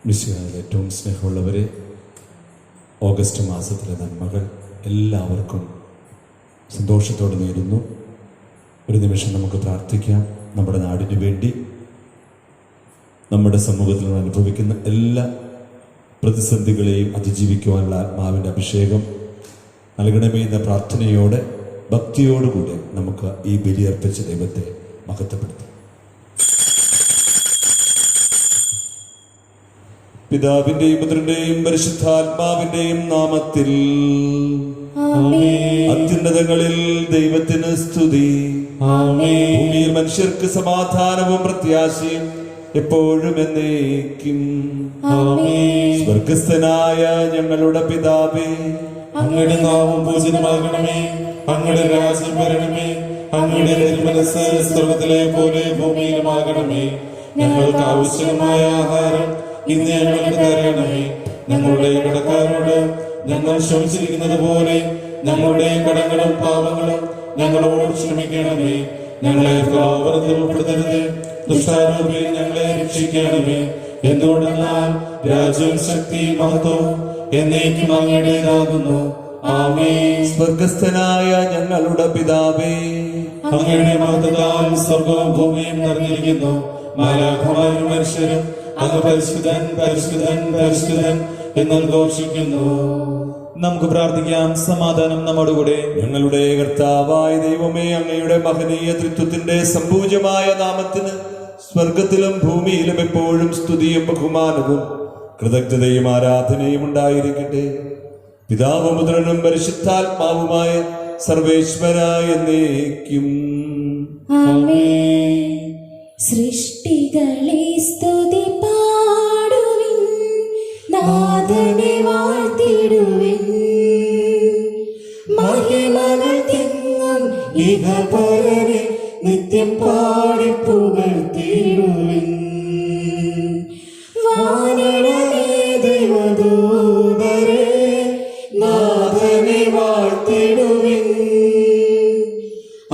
മിശിഹായിൽ ഏറ്റവും സ്നേഹമുള്ളവരെ, ഓഗസ്റ്റ് മാസത്തിലെ നന്മകൾ എല്ലാവർക്കും സന്തോഷത്തോടെ നേരുന്നു. ഒരു നിമിഷം നമുക്ക് പ്രാർത്ഥിക്കാം. നമ്മുടെ നാടിനു വേണ്ടി, നമ്മുടെ സമൂഹത്തിൽ നിന്ന് അനുഭവിക്കുന്ന എല്ലാ പ്രതിസന്ധികളെയും അതിജീവിക്കുവാനുള്ള ആത്മാവിൻ്റെ അഭിഷേകം നൽകണമേ എന്ന പ്രാർത്ഥനയോടെ, ഭക്തിയോടുകൂടെ നമുക്ക് ഈ ബലിയർപ്പിച്ച ദൈവത്തെ മഹത്വപ്പെടുത്താം. പിതാവിന്റെയും പുത്രന്റെയും പരിശുദ്ധാത്മാവിന്റെയും നാമത്തിൽ അത്യുന്നതങ്ങളിൽ ദൈവത്തിന് സ്തുതി. ഭൂമിയിൽ മനുഷ്യർക്ക് സമാധാനവും പ്രത്യാശയും എപ്പോഴും എന്നേക്കും. സ്വർഗസ്ഥനായ ഞങ്ങളുടെ പിതാവേ, അങ്ങയുടെ നാമം പൂജിതമാകണമേ, അങ്ങയുടെ രാജ്യം വരണമേ, അങ്ങയുടെ തിരുമനസ്സ് സ്വർഗ്ഗത്തിലെ പോലെ ഭൂമിയിലുമാകണമേ. ഞങ്ങൾക്ക് ആവശ്യമായ ആഹാരം ഇന്ന് ഞങ്ങൾക്ക് തരണമേ. ഞങ്ങളുടെ കടക്കാരോട് ഞങ്ങൾ ക്ഷമിച്ചിരിക്കുന്നത് പോലെ ഞങ്ങളുടെ കടങ്ങളും പാപങ്ങളും ഞങ്ങളോട് ക്ഷമിക്കണമേ. ഞങ്ങളെ പ്രലോഭനത്തിൽ ഉൾപ്പെടുത്തരുത്, ദുഷ്ടാരൂപിയിൽ ഞങ്ങളെ രക്ഷിക്കണമേ. എന്തുകൊണ്ടെന്നാൽ രാജ്യവും ശക്തിയും മഹത്വവും എന്നേക്കും അങ്ങയുടേതാകുന്നു. ആമേൻ. സ്വർഗസ്ഥനായ ഞങ്ങളുടെ പിതാവേ, അങ്ങയുടെ മഹത്വത്താൽ സ്വർഗവും ഭൂമിയും നിറഞ്ഞിരിക്കുന്നു. മാലാഖമാരും മനുഷ്യരും അങ്ങ് പരിശുദ്ധൻ പരിശുദ്ധൻ പരിശുദ്ധൻ എന്ന് ഘോഷിക്കുന്നു. നമുക്ക് പ്രാർത്ഥിക്കാം. സമാധാനം നമ്മോടുകൂടെ. ഞങ്ങളുടെ കർത്താവായ ദൈവമേ, അങ്ങയുടെ മഹനീയ ത്രിത്വത്തിന്റെ സമ്പൂജ്യമായ നാമത്തിന് സ്വർഗത്തിലും ഭൂമിയിലും എപ്പോഴും സ്തുതിയും ബഹുമാനവും കൃതജ്ഞതയും ആരാധനയും ഉണ്ടായിരിക്കട്ടെ. പിതാവും പുത്രനും പരിശുദ്ധാത്മാവുമായ സർവേശ്വരായ എന്നേക്കും. സൃഷ്ടികളെ സ്തുതി പാടുവിൻ, നാഥനെ വാഴ്ത്തിടുവിൻ. മഹിമകൾ തിങ്ങും ഇഹപരനെ നിത്യം പാടി പുകഴ്ത്തിടുവിൻ. വാനളമേ ദൈവദൂതരെ, നാഥനെ വാഴ്ത്തിടുവിൻ.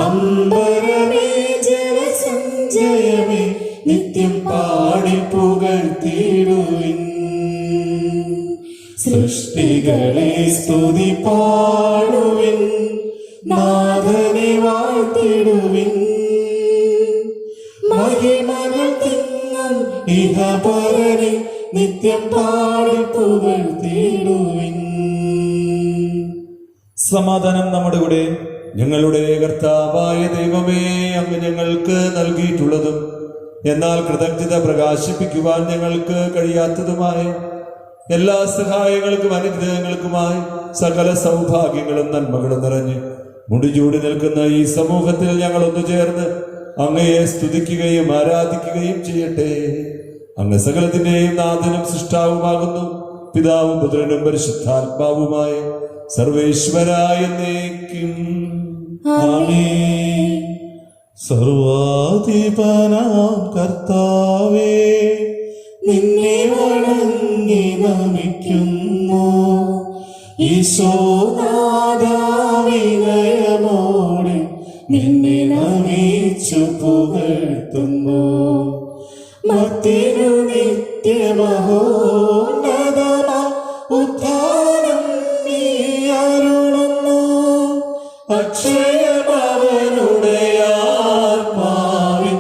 അമ്പരമേ ജലസഞ്ചയമേ, നിത്യം പാടി പുകഴ്ത്തിടുവിൻ. സൃഷ്ടികളെ സ്തുതി പാടുവിൻ, നാഥനെ വാഴ്ത്തിടുവിൻ. മഹിമകൾ തിങ്ങും ഇഹപരനെ നിത്യം പാടി പുകഴ്ത്തിടുവിൻ. സമാധാനം നമ്മുടെ കൂടെ. ഞങ്ങളുടെ കർത്താവായ ദൈവമേ, അങ്ങ് ഞങ്ങൾക്ക് നൽകിയിട്ടുള്ളതും എന്നാൽ കൃതജ്ഞത പ്രകാശിപ്പിക്കുവാൻ ഞങ്ങൾക്ക് കഴിയാത്തതുമായ എല്ലാ സഹായങ്ങൾക്കും അനുഗ്രഹങ്ങൾക്കുമായി സകല സൗഭാഗ്യങ്ങളും നന്മകളും നിറഞ്ഞ് മുടിചൂടി നിൽക്കുന്ന ഈ സമൂഹത്തിൽ ഞങ്ങൾ ഒന്നുചേർന്ന് അങ്ങയെ സ്തുതിക്കുകയും ആരാധിക്കുകയും ചെയ്യട്ടെ. അങ്ങ് സകലത്തിന്റെയും നാഥനും സൃഷ്ടാവുമാകുന്നു. പിതാവും പുത്രനും പരിശുദ്ധാത്മാവുമായ സർവേശ്വരായ എന്നേക്കും. ആമേൻ. സർവാധിപനാം കർത്താവേ, നിന്നെ വണങ്ങി നമിക്കുന്നു. ഈശോനാഥാ, വിനയമോടെ നിന്നെ നമിച്ചു പുകഴ്ത്തുന്നു. മത്തിനു നിത്യമഹോന്നതമാ ഉദ്ധാനം നീ അരുളുന്നു. അക്ഷയമവനുടെ ആത്മാവിൻ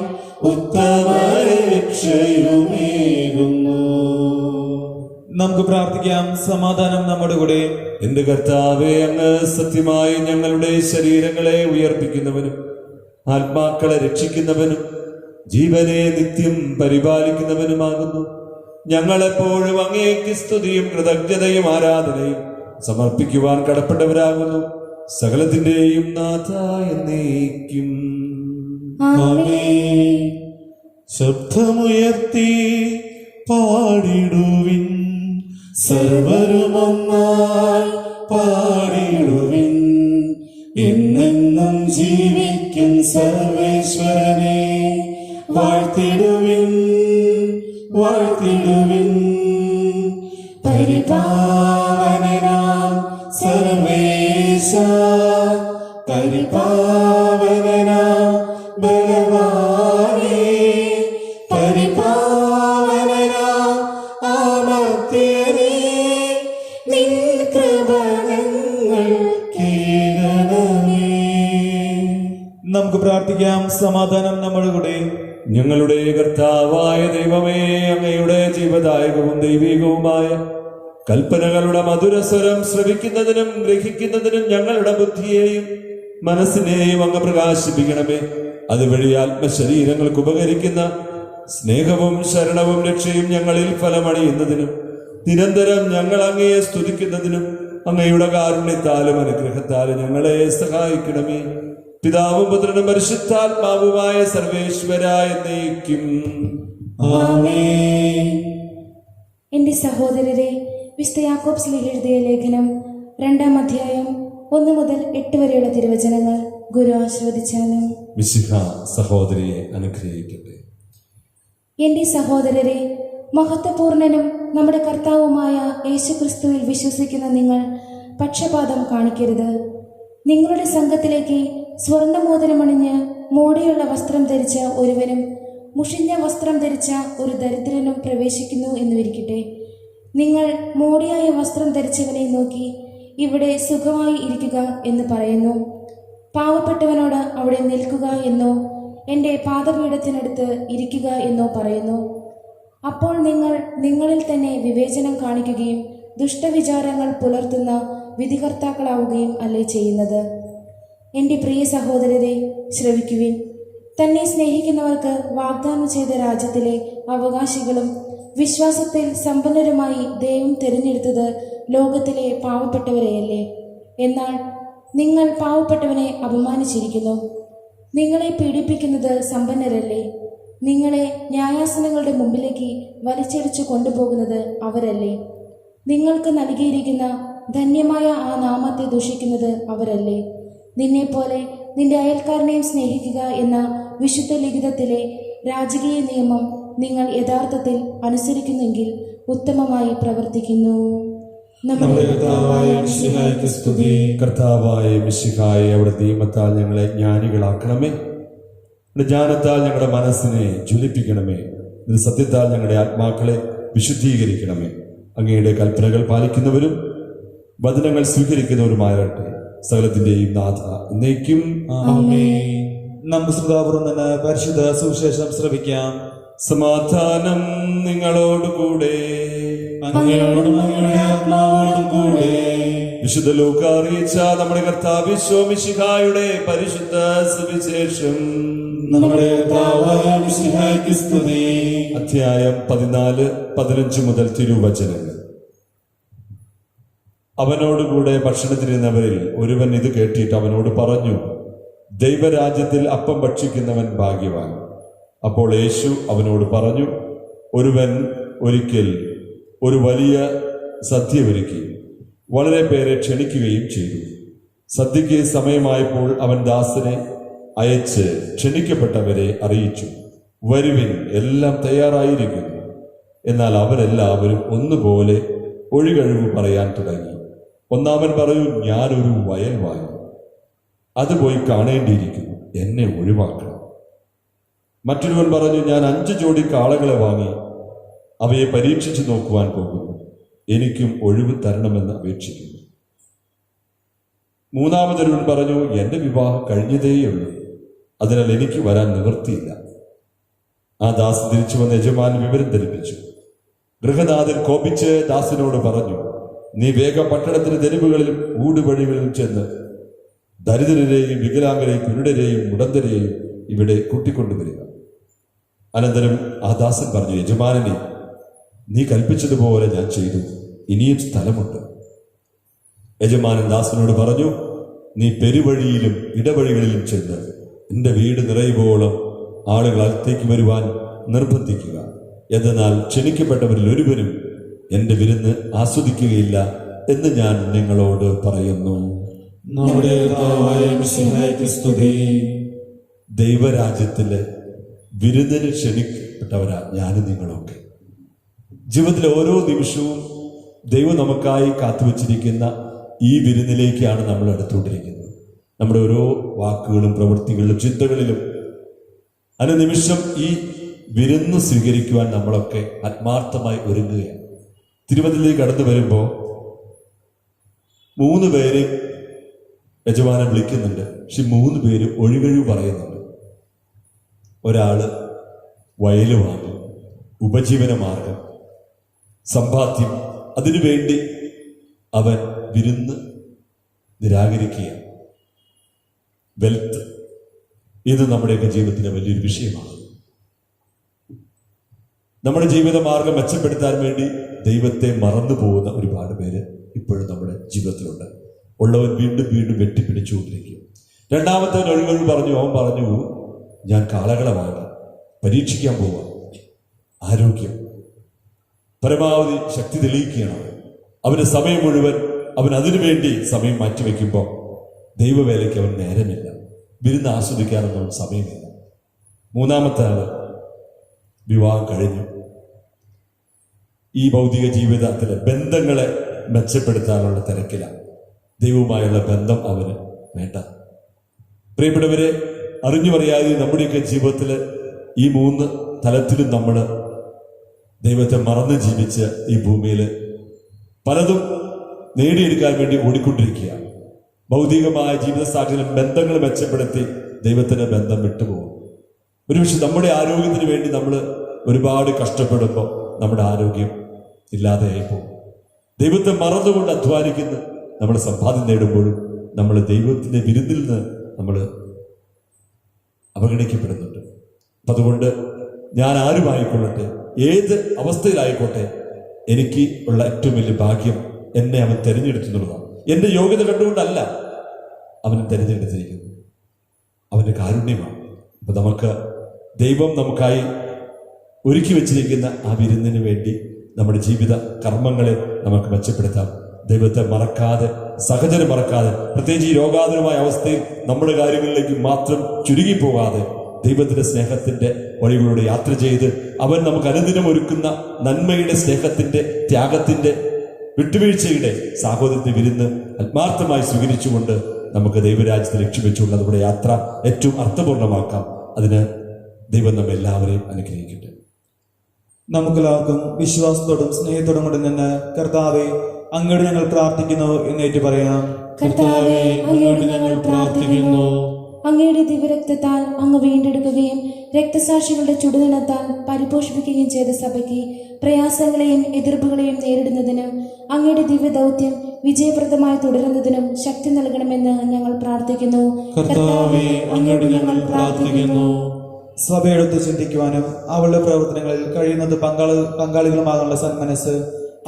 ഉത്തമരക്ഷയുമേകുന്നു. നമുക്ക് പ്രാർത്ഥിക്കാം. സമാധാനം നമ്മുടെ കൂടെ. എന്റെ കർത്താവേ, അങ്ങ് സത്യമായി ഞങ്ങളുടെ ശരീരങ്ങളെ ഉയർപ്പിക്കുന്നവനും ആത്മാക്കളെ രക്ഷിക്കുന്നവനും ജീവനെ നിത്യം പരിപാലിക്കുന്നവനുമാകുന്നു. ഞങ്ങളെപ്പോഴും അങ്ങേക്ക് സ്തുതിയും കൃതജ്ഞതയും ആരാധനയും സമർപ്പിക്കുവാൻ കടപ്പെട്ടവരാകുന്നു. സകലത്തിന്റെയും നാഥ എന്നേക്കും. ആമേൻ. ശബ്ദമുയർത്തി പാടിടുവിൻ, സർവരുമൊന്നായി പാടിടുവിൻ. എന്നെന്നും ജീവിക്കും സർവേശ്വരനെ വാഴ്ത്തിടുവിൻ, വാഴ്ത്തിടുവിൻ. പരിപാവനനാം സർവേശ, പരിപാവനനാം ബലവാനേ, പരിപാവനനാം സമാധാനം നമ്മുടെ കൂടെ. ഞങ്ങളുടെ കർത്താവായ ദൈവമേ, അങ്ങയുടെ ജീവദായകവും ദൈവികവുമായ കൽപ്പനകളുടെ മധുരസ്വരം ശ്രവിക്കുന്നതിനും ഗ്രഹിക്കുന്നതിനും ഞങ്ങളുടെ ബുദ്ധിയെയും മനസ്സിനെയും അങ്ങ് പ്രകാശിപ്പിക്കണമേ. അതുവഴി ആത്മശരീരങ്ങൾക്ക് ഉപകരിക്കുന്ന സ്നേഹവും ശരണവും രക്ഷയും ഞങ്ങളിൽ ഫലമണിയുന്നതിനും നിരന്തരം ഞങ്ങൾ അങ്ങയെ സ്തുതിക്കുന്നതിനും അങ്ങയുടെ കാരുണ്യത്താലും അനുഗ്രഹത്താലും ഞങ്ങളെ സഹായിക്കണമേ. പിതാവും പുത്രനും പരിശുദ്ധാത്മാവുമായ സർവേശ്വരായ എന്നേക്കും ആമേൻ. എന്റെ സഹോദരരെ, വിശുദ്ധ യാക്കോബ് ശ്ലീഹ എഴുതിയ ലേഖനം 2-ാം അധ്യായം 1 മുതൽ 8 വരെയുള്ള തിരുവചനങ്ങൾ ഗുരു ആശീർവദിച്ചാലും. മിശിഹ സഹോദരിയെ അനുഗ്രഹിക്കട്ടെ. എന്റെ സഹോദരരെ, മഹത്വപൂർണനും നമ്മുടെ കർത്താവുമായ യേശുക്രിസ്തുവിൽ വിശ്വസിക്കുന്ന നിങ്ങൾ പക്ഷപാതം കാണിക്കരുത്. നിങ്ങളുടെ സംഘത്തിലേക്ക് സ്വർണ്ണമോതിരമണിഞ്ഞ് മോടിയുള്ള വസ്ത്രം ധരിച്ച ഒരുവനും മുഷിഞ്ഞ വസ്ത്രം ധരിച്ച ഒരു ദരിദ്രനും പ്രവേശിക്കുന്നു എന്നുവിരിക്കട്ടെ. നിങ്ങൾ മോടിയായ വസ്ത്രം ധരിച്ചവനെ നോക്കി ഇവിടെ സുഖമായി ഇരിക്കുക എന്ന് പറയുന്നു. പാവപ്പെട്ടവനോട് അവിടെ നിൽക്കുക എന്നോ എൻ്റെ പാദപീഠത്തിനടുത്ത് ഇരിക്കുക എന്നോ പറയുന്നു. അപ്പോൾ നിങ്ങൾ നിങ്ങളിൽ തന്നെ വിവേചനം കാണിക്കുകയും ദുഷ്ടവിചാരങ്ങൾ പുലർത്തുന്ന വിധികർത്താക്കളാവുകയും അല്ലേ ചെയ്യുന്നത്? എൻ്റെ പ്രിയ സഹോദരരെ, ശ്രവിക്കുവിൻ. തന്നെ സ്നേഹിക്കുന്നവർക്ക് വാഗ്ദാനം ചെയ്ത രാജ്യത്തിലെ അവകാശികളും വിശ്വാസത്തിൽ സമ്പന്നരുമായി ദൈവം തിരഞ്ഞെടുത്തത് ലോകത്തിലെ പാവപ്പെട്ടവരെയല്ലേ. എന്നാൽ നിങ്ങൾ പാവപ്പെട്ടവനെ അപമാനിച്ചിരിക്കുന്നു. നിങ്ങളെ പീഡിപ്പിക്കുന്നത് സമ്പന്നരല്ലേ. നിങ്ങളെ ന്യായാസനങ്ങളുടെ മുമ്പിലേക്ക് വലിച്ചടിച്ചു കൊണ്ടുപോകുന്നത് അവരല്ലേ. നിങ്ങൾക്ക് നൽകിയിരിക്കുന്ന ധന്യമായ ആ നാമത്തെ ദൂഷിക്കുന്നത് അവരല്ലേ. നിന്നെപ്പോലെ നിന്റെ അയൽക്കാരനെയും സ്നേഹിക്കുക എന്ന വിശുദ്ധ ലിഖിതത്തിലെ രാജകീയ നിയമം നിങ്ങൾ യഥാർത്ഥത്തിൽ അനുസരിക്കുന്നെങ്കിൽ ഉത്തമമായി പ്രവർത്തിക്കുന്നു. നമ്മുടെ കർത്താവായ മിശിഹായ്ക്ക് സ്തുതി. കർത്താവായ മിശിഹായെ, അവിടെ നിയമത്താൽ ഞങ്ങളെ ജ്ഞാനികളാക്കണമേ. ജ്ഞാനത്താൽ ഞങ്ങളുടെ മനസ്സിനെ ജ്വലിപ്പിക്കണമേ. ഇത് സത്യത്താൽ ഞങ്ങളുടെ ആത്മാക്കളെ വിശുദ്ധീകരിക്കണമേ. അങ്ങയുടെ കൽപ്പനകൾ പാലിക്കുന്നവരും വചനങ്ങൾ സ്വീകരിക്കുന്നവരുമാകട്ടെ. സകലത്തിന്റെയും നാഥ എന്നേക്കും ആമേൻ. നമുക്ക് ശ്രോതാപുറം നിന്ന് പരിശുദ്ധ സുവിശേഷം ശ്രവിക്കാം. സമാധാനം നിങ്ങളോടുകൂടെ. അങ്ങയോടും അങ്ങയുടെ ആത്മാവോടും കൂടെ. വിശുദ്ധ ലൂക്ക അറിയിച്ച നമ്മുടെ കർത്താവ് ഈശോ മിശിഹായുടെ പരിശുദ്ധ സുവിശേഷം. നമ്മുടെ കർത്താവായ മിശിഹായ്ക്ക് സ്തുതി. അധ്യായം 14-15 മുതൽ തിരുവചനങ്ങൾ. അവനോടുകൂടെ ഭക്ഷണത്തിനിരുന്നവരിൽ ഒരുവൻ ഇത് കേട്ടിട്ട് അവനോട് പറഞ്ഞു, ദൈവരാജ്യത്തിൽ അപ്പം ഭക്ഷിക്കുന്നവൻ ഭാഗ്യവാൻ. അപ്പോൾ യേശു അവനോട് പറഞ്ഞു, ഒരുവൻ ഒരിക്കൽ ഒരു വലിയ സദ്യ ഒരുക്കി വളരെ പേരെ ക്ഷണിക്കുകയും ചെയ്തു. സദ്യയ്ക്ക് സമയമായപ്പോൾ അവൻ ദാസനെ അയച്ച് ക്ഷണിക്കപ്പെട്ടവരെ അറിയിച്ചു, വരുവിൻ, എല്ലാം തയ്യാറായിരിക്കുന്നു. എന്നാൽ അവരെല്ലാവരും ഒന്നുപോലെ ഒഴികഴിവ് പറയാൻ തുടങ്ങി. ഒന്നാമൻ പറയൂ, ഞാനൊരു വയൽ വാങ്ങി, അത് പോയി കാണേണ്ടിയിരിക്കുന്നു, എന്നെ ഒഴിവാക്കണം. മറ്റൊരുവൻ പറഞ്ഞു, ഞാൻ 5 ജോഡി കാളകളെ വാങ്ങി അവയെ പരീക്ഷിച്ചു നോക്കുവാൻ പോകുന്നു, എനിക്കും ഒഴിവ് തരണമെന്ന് അപേക്ഷിക്കുന്നു. മൂന്നാമതൊരുവൻ പറഞ്ഞു, എന്റെ വിവാഹം കഴിഞ്ഞതേയുള്ളൂ, അതിനാൽ എനിക്ക് വരാൻ നിവൃത്തിയില്ല. ആ ദാസൻ തിരിച്ചു വന്ന് യജമാനൻ വിവരം ധരിപ്പിച്ചു. ഗൃഹനാഥൻ കോപിച്ച് ദാസനോട് പറഞ്ഞു, നീ വേഗം പട്ടണത്തിന് തെരുവുകളിലും ഊടുവഴികളിലും ചെന്ന് ദരിദ്രരെയും വികലാംഗരെയും കുരുടരെയും മുടന്തരെയും ഇവിടെ കൂട്ടിക്കൊണ്ടുവരിക. അനന്തരം ആ ദാസൻ പറഞ്ഞു, യജമാനനെ, നീ കൽപ്പിച്ചതുപോലെ ഞാൻ ചെയ്തു, ഇനിയും സ്ഥലമുണ്ട്. യജമാനൻ ദാസനോട് പറഞ്ഞു, നീ പെരുവഴിയിലും ഇടവഴികളിലും ചെന്ന് നിന്റെ വീട് നിറയുവോളം ആളുകൾ അകത്തേക്ക് വരുവാൻ നിർബന്ധിക്കുക. എന്നാൽ ക്ഷണിക്കപ്പെട്ടവരിൽ ഒരുവരും എന്റെ വിരുന്ന് ആസ്വദിക്കുകയില്ല എന്ന് ഞാൻ നിങ്ങളോട് പറയുന്നു. നമ്മുടെ കർത്താവായ മിശിഹായ്ക്ക് സ്തുതി. ദൈവരാജ്യത്തില് വിരുന്നിന് ക്ഷണിക്കപ്പെട്ടവരാ ഞാനും നിങ്ങളൊക്കെ. ജീവിതത്തിലെ ഓരോ നിമിഷവും ദൈവം നമുക്കായി കാത്തുവച്ചിരിക്കുന്ന ഈ വിരുന്നിലേക്കാണ് നമ്മൾ അടുത്തുകൊണ്ടിരിക്കുന്നത്. നമ്മുടെ ഓരോ വാക്കുകളും പ്രവൃത്തികളിലും ചിന്തകളിലും അനുനിമിഷം ഈ വിരുന്ന് സ്വീകരിക്കുവാൻ നമ്മളൊക്കെ ആത്മാർത്ഥമായി ഒരുങ്ങുകയാണ്. തിരുവനന്തപുരത്തേക്ക് കടന്നു വരുമ്പോൾ 3 പേര് യജമാനൻ വിളിക്കുന്നുണ്ട്, പക്ഷെ 3 പേര് ഒഴികഴിവ് പറയുന്നുണ്ട്. ഒരാൾ വയല് വാങ്ങും, ഉപജീവന മാർഗം, സമ്പാദ്യം, അതിനുവേണ്ടി അവൻ വിരുന്ന് നിരാകരിക്കുക. വെൽത്ത് ഇത് നമ്മുടെയൊക്കെ ജീവിതത്തിലെ വലിയൊരു വിഷയമാണ്. നമ്മുടെ ജീവിത മാർഗം മെച്ചപ്പെടുത്താൻ വേണ്ടി ദൈവത്തെ മറന്നു പോകുന്ന ഒരുപാട് പേര് ഇപ്പോഴും നമ്മുടെ ജീവിതത്തിലുണ്ട്. ഉള്ളവൻ വീണ്ടും വീണ്ടും വെട്ടിപ്പിടിച്ചുകൊണ്ടിരിക്കും. രണ്ടാമത്തവൻ ഒഴിവൊഴി പറഞ്ഞു, അവൻ പറഞ്ഞു, ഞാൻ കാളകളെ വാങ്ങി പരീക്ഷിക്കാൻ പോവാ. ആരോഗ്യം, പരമാവധി ശക്തി തെളിയിക്കുകയാണ്. അവന് സമയം മുഴുവൻ അവൻ അതിനുവേണ്ടി സമയം മാറ്റിവെക്കുമ്പോൾ ദൈവവേലയ്ക്ക് അവൻ നേരമില്ല, വിരുന്ന് ആസ്വദിക്കാനൊന്നും സമയമില്ല. മൂന്നാമത്തെ ആള് വിവാഹം കഴിഞ്ഞു, ഈ ഭൗതിക ജീവിതത്തിലെ ബന്ധങ്ങളെ മെച്ചപ്പെടുത്താനുള്ള തിരക്കിലാണ്. ദൈവവുമായുള്ള ബന്ധം അവന് വേണ്ട. പ്രിയപ്പെട്ടവരെ, അറിഞ്ഞു പറയാതെ നമ്മുടെയൊക്കെ ജീവിതത്തിൽ ഈ 3 തലത്തിലും നമ്മൾ ദൈവത്തെ മറന്ന് ജീവിച്ച് ഈ ഭൂമിയിൽ പലതും നേടിയെടുക്കാൻ വേണ്ടി ഓടിക്കൊണ്ടിരിക്കുക. ഭൗതികമായ ജീവിത സാഹചര്യം, ബന്ധങ്ങൾ മെച്ചപ്പെടുത്തി ദൈവത്തിന്റെ ബന്ധം വിട്ടുപോകും. ഒരുപക്ഷെ നമ്മുടെ ആരോഗ്യത്തിന് വേണ്ടി നമ്മൾ ഒരുപാട് കഷ്ടപ്പെടുമ്പോൾ നമ്മുടെ ആരോഗ്യം ഇല്ലാതെയായി പോകും. ദൈവത്തെ മറന്നുകൊണ്ട് അധ്വാനിക്കുന്ന നമ്മൾ സമ്പാദ്യം നേടുമ്പോഴും നമ്മൾ ദൈവത്തിന്റെ വിരുന്നിൽ നിന്ന് നമ്മൾ അവഗണിക്കപ്പെടുന്നുണ്ട്. അപ്പം അതുകൊണ്ട് ഞാൻ ആരുമായിക്കൊള്ളട്ടെ, ഏത് അവസ്ഥയിലായിക്കോട്ടെ, എനിക്ക് ഉള്ള ഏറ്റവും വലിയ ഭാഗ്യം എന്നെ അവൻ തിരഞ്ഞെടുത്തുള്ളതാണ്. എൻ്റെ യോഗ്യത കണ്ടുകൊണ്ടല്ല അവൻ തിരഞ്ഞെടുത്തിരിക്കുന്നത്, അവൻ്റെ കാരുണ്യമാണ്. അപ്പം നമുക്ക് ദൈവം നമുക്കായി ഒരുക്കി വെച്ചിരിക്കുന്ന ആ വിരുന്നിന് വേണ്ടി നമ്മുടെ ജീവിത കർമ്മങ്ങളെ നമുക്ക് മെച്ചപ്പെടുത്താം. ദൈവത്തെ മറക്കാതെ, സഹചരെ മറക്കാതെ, പ്രത്യേകിച്ച് ഈ രോഗാതുരമായ അവസ്ഥയിൽ നമ്മുടെ കാര്യങ്ങളിലേക്ക് മാത്രം ചുരുങ്ങിപ്പോകാതെ ദൈവത്തിന്റെ സ്നേഹത്തിന്റെ വഴികളിലൂടെ യാത്ര ചെയ്ത് അവൻ നമുക്ക് അനുദിനം ഒരുക്കുന്ന നന്മയുടെ, സ്നേഹത്തിന്റെ, ത്യാഗത്തിന്റെ, വിട്ടുവീഴ്ചയുടെ സാഹോദര്യത്തെ വിരുന്ന് ആത്മാർത്ഥമായി സ്വീകരിച്ചുകൊണ്ട് നമുക്ക് ദൈവരാജ്യത്തെ ലക്ഷ്യം വെച്ചുകൊണ്ട് നമ്മുടെ യാത്ര ഏറ്റവും അർത്ഥപൂർണമാക്കാം. അതിന് ദൈവം നമ്മെ എല്ലാവരെയും അനുഗ്രഹിക്കട്ടെ. നമുക്കെല്ലാവർക്കും വിശ്വാസത്തോടും സ്നേഹത്തോടും കൊണ്ട് നിന്ന് കർത്താവെ, അങ്ങോട്ട് ഞങ്ങൾ പ്രാർത്ഥിക്കുന്നു എന്നേറ്റു പറയാം. കർത്താവേ, അങ്ങയോട് ഞങ്ങൾ പ്രാർത്ഥിക്കുന്നു. അങ്ങയുടെ ദിവ്യരക്തത്താൽ അങ്ങ് വീണ്ടെടുക്കുകയും രക്തസാക്ഷികളുടെ ചുടുനിണത്താൽ പരിപോഷിപ്പിക്കുകയും ചെയ്ത സഭയ്ക്ക് പ്രയാസങ്ങളെയും എതിർപ്പുകളെയും നേരിടുന്നതിനും അങ്ങയുടെ ദിവ്യ ദൗത്യം വിജയപ്രദമായി തുടരുന്നതിനും ശക്തി നൽകണമെന്ന് ഞങ്ങൾ പ്രാർത്ഥിക്കുന്നു. കർത്താവേ, അങ്ങയോട് ഞങ്ങൾ പ്രാർത്ഥിക്കുന്നു. സഭയെടുത്ത് ചിന്തിക്കുവാനും അവളുടെ പ്രവർത്തനങ്ങളിൽ കഴിയുന്നത് പങ്കാളികളുമാകാനുള്ള സന്മനസ്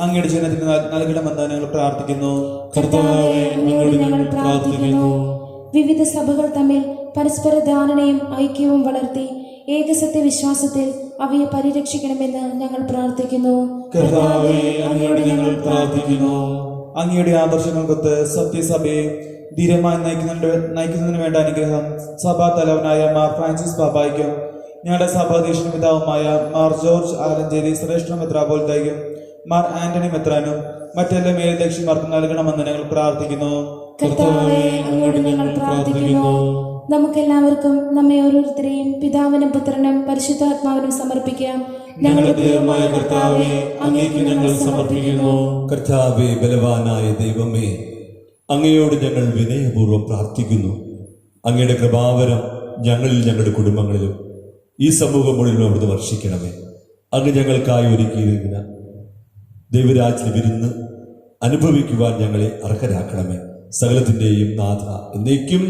അങ്ങയുടെ ജനത്തിന് നൽകണമെന്ന് ഞങ്ങൾ പ്രാർത്ഥിക്കുന്നു. കർത്താവേ, അങ്ങയോട് ഞങ്ങൾ പ്രാർത്ഥിക്കുന്നു. വിവിധ സഭകൾ തമ്മിൽ പരസ്പര ധാരണയും ഐക്യവും വളർത്തി ഏകസത്യ വിശ്വാസത്തിൽ അവയെ പരിരക്ഷിക്കണമെന്ന് ഞങ്ങൾ പ്രാർത്ഥിക്കുന്നു. കർത്താവേ, അങ്ങയോട് ഞങ്ങൾ പ്രാർത്ഥിക്കുന്നു. അങ്ങയുടെ ആദർശങ്ങൾക്കൊത്ത് സത്യസഭയെ ധീരമായി നയിക്കുന്നതിന് വേണ്ട അനുഗ്രഹം സഭാ തലവനായ മാർ ഫ്രാൻസിസ് പാപ്പായ്ക്കും ഞങ്ങളുടെ സഭാധീശന പിതാവുമായ മാർ ജോർജ് ആലഞ്ചേരി ശ്രേഷ്ഠ മെത്രാപോലിത്തയ്ക്കും മാർ ആന്റണി മെത്രാനും മറ്റെല്ലാ മേലധ്യക്ഷന്മാർക്കും നൽകണമെന്ന് ഞങ്ങൾ പ്രാർത്ഥിക്കുന്നു. കർത്താവേ, അങ്ങയോട് ഞങ്ങൾ പ്രാർത്ഥിക്കുന്നു. നമുക്കെല്ലാവർക്കും നമ്മെ ഓരോരുത്തരെയും പിതാവിനും പുത്രനും പരിശുദ്ധാത്മാവിനും സമർപ്പിക്കാം. ഞങ്ങളുടെ ദൈവമായ കർത്താവേ, അങ്ങേക്ക് ഞങ്ങൾ സമർപ്പിക്കുന്നു. കർത്താവേ, ബലവാനായ ദൈവമേ, അങ്ങയോട് ഞങ്ങൾ വിനയപൂർവ്വം പ്രാർത്ഥിക്കുന്നു. അങ്ങയുടെ കൃപാവരം ഞങ്ങളിൽ, ഞങ്ങളുടെ കുടുംബങ്ങളിലും ഈ സമൂഹം മുഴുവൻ അവിടുന്ന് വർഷിക്കണമേ. അങ്ങ് ഞങ്ങൾക്കായി ഒരുക്കിയിരിക്കുന്ന ദൈവരാജ്യ വിരുന്ന് അനുഭവിക്കുവാൻ ഞങ്ങളെ അർഹരാക്കണമേ. സകലത്തിന്റെയും നാഥ എന്നേക്കും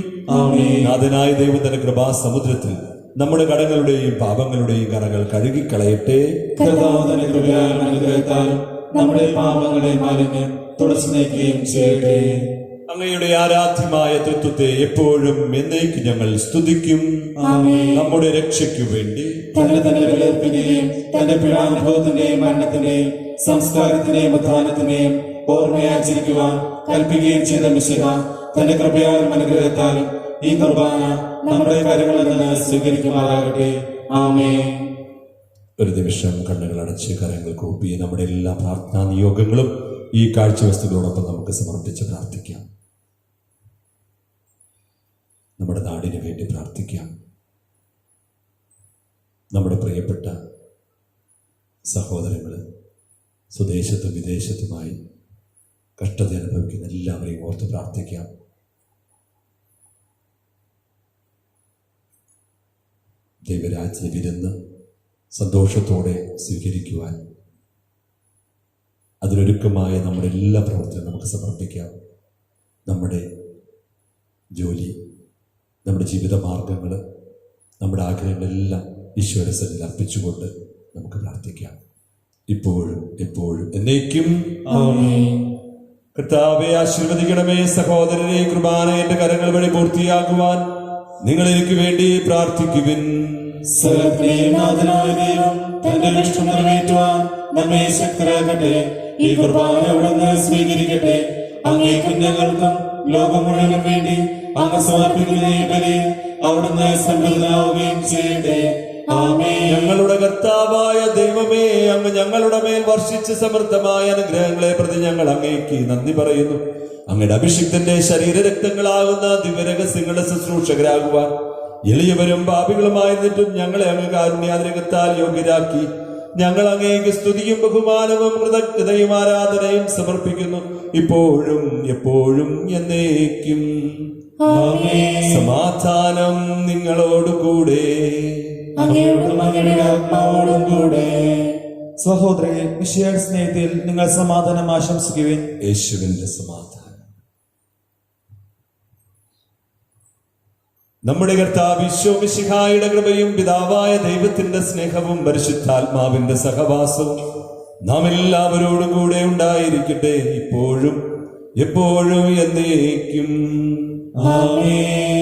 നാഥനായ ദൈവം തന്റെ കൃപാസമുദ്രത്തിൽ നമ്മുടെ കടങ്ങളുടെയും പാപങ്ങളുടെയും കറകൾ കഴുകിക്കളയട്ടെ. കർത്താവ് തന്റെ കൃപയാലും അനുഗ്രഹത്താലും നമ്മുടെ പാപങ്ങളെ മാലിന്യം തുടച്ചു നീക്കുകയും ചെയ്യട്ടെ. അങ്ങയുടെ ആരാധ്യമായ തൃത്വത്തെ എപ്പോഴും എന്നേക്കും ഞങ്ങൾ സ്തുതിക്കും. നമ്മുടെ രക്ഷയ്ക്കു വേണ്ടി തന്നെ ബലിയർപ്പിക്കുകയും തന്റെ പീഡാനുഭവത്തിന്റെയും മരണത്തിന്റെയും സംസ്കാരത്തിന്റെയും ഉത്ഥാനത്തിന്റെയും ഓർമ്മയാചരിക്കുവാൻ കൽപ്പിക്കുകയും ചെയ്ത മിശിഹ തന്റെ കൃപയാലും അനുഗ്രഹത്താലും ഈ കുർബാന നമ്മുടെ കരങ്ങളിൽ നിന്ന് സ്വീകരിക്കുമാറാകട്ടെ. ആമേൻ. ഒരു നിമിഷം കണ്ണുകൾ അടച്ച് കരങ്ങൾ കൂപ്പി നമ്മുടെ എല്ലാ പ്രാർത്ഥനാ നിയോഗങ്ങളും ഈ കാഴ്ചവസ്തുക്കളോടൊപ്പം നമുക്ക് സമർപ്പിച്ച് പ്രാർത്ഥിക്കാം. നമ്മുടെ നാടിന് വേണ്ടി പ്രാർത്ഥിക്കാം. നമ്മുടെ പ്രിയപ്പെട്ട സഹോദരങ്ങൾ സ്വദേശത്തും വിദേശത്തുമായി കഷ്ടത അനുഭവിക്കുന്ന എല്ലാവരെയും ഓർത്ത് പ്രാർത്ഥിക്കാം. ദൈവരാജ്യ വിരുന്ന് സന്തോഷത്തോടെ സ്വീകരിക്കുവാൻ അതിനൊരുക്കമായ നമ്മുടെ എല്ലാ പ്രവർത്തനവും നമുക്ക് സമർപ്പിക്കാം. നമ്മുടെ ജോലി, നമ്മുടെ ജീവിത മാർഗങ്ങൾ, നമ്മുടെ ആഗ്രഹങ്ങളെല്ലാം ഈശോയുടെ സന്നിധിയിൽ അർപ്പിച്ചുകൊണ്ട് നമുക്ക് പ്രാർത്ഥിക്കാം. ഇപ്പോഴും എപ്പോഴും എന്നേക്കും കർത്താവെ ആശീർവദിക്കണമേ. സഹോദരനെ, കുർബാന എന്റെ കരങ്ങൾ വഴി പൂർത്തിയാക്കുവാൻ നിങ്ങൾ എനിക്ക് വേണ്ടി പ്രാർത്ഥിക്കുവിൻ. സകലത്തിന്റെയും നാഥനായ ദൈവം തന്റെ ഇഷ്ടം നിറവേറ്റുവാൻ നമ്മെ ശക്തരാക്കട്ടെ. ഈ കുർബാന അവിടുന്ന് സ്വീകരിക്കട്ടെ. അങ്ങേക്കും ഞങ്ങൾക്കും ലോകം മുഴുവനും വേണ്ടി അങ്ങ് സമർപ്പിക്കുന്ന ഈ ബലിയിൽ അവിടുന്ന് സംപ്രീതനാവുകയും ചെയ്യട്ടെ. ആമേൻ. ഞങ്ങളുടെ കർത്താവായ ദൈവമേ, അങ്ങ് ഞങ്ങളുടെ മേൽ വർഷിച്ച സമൃദ്ധമായ അനുഗ്രഹങ്ങളെ പ്രതി ഞങ്ങൾ അങ്ങേക്ക് നന്ദി പറയുന്നു. അങ്ങയുടെ അഭിഷിക്തന്റെ ശരീരരക്തങ്ങളാകുന്ന ദിവ്യരഹസ്യങ്ങളുടെ ശുശ്രൂഷകരാകുവാൻ എളിയവരും പാപികളുമായിരുന്നിട്ടും ഞങ്ങളെ അങ്ങ് കാരുണ്യാതിരകത്താൽ യോഗ്യരാക്കി. ഞങ്ങൾ അങ്ങേക്ക് സ്തുതിയും ബഹുമാനവും കൃതജ്ഞതയും ആരാധനയും സമർപ്പിക്കുന്നു, ഇപ്പോഴും എപ്പോഴും എന്നേക്കും. സമാധാനം നിങ്ങളോടുകൂടെ. സഹോദരരെ, മിശിഹായുടെ സ്നേഹത്തിൽ നിങ്ങൾ സമാധാനം ആശംസിക്കുവിൻ. യേശുവിന്റെ സമാധാനം. നമ്മുടെ കർത്താവ് ഈശോ മിശിഹായുടെ കൃപയും പിതാവായ ദൈവത്തിന്റെ സ്നേഹവും പരിശുദ്ധാത്മാവിന്റെ സഹവാസവും നാം എല്ലാവരോടും കൂടെ ഉണ്ടായിരിക്കട്ടെ, ഇപ്പോഴും എപ്പോഴും എന്നേക്കും.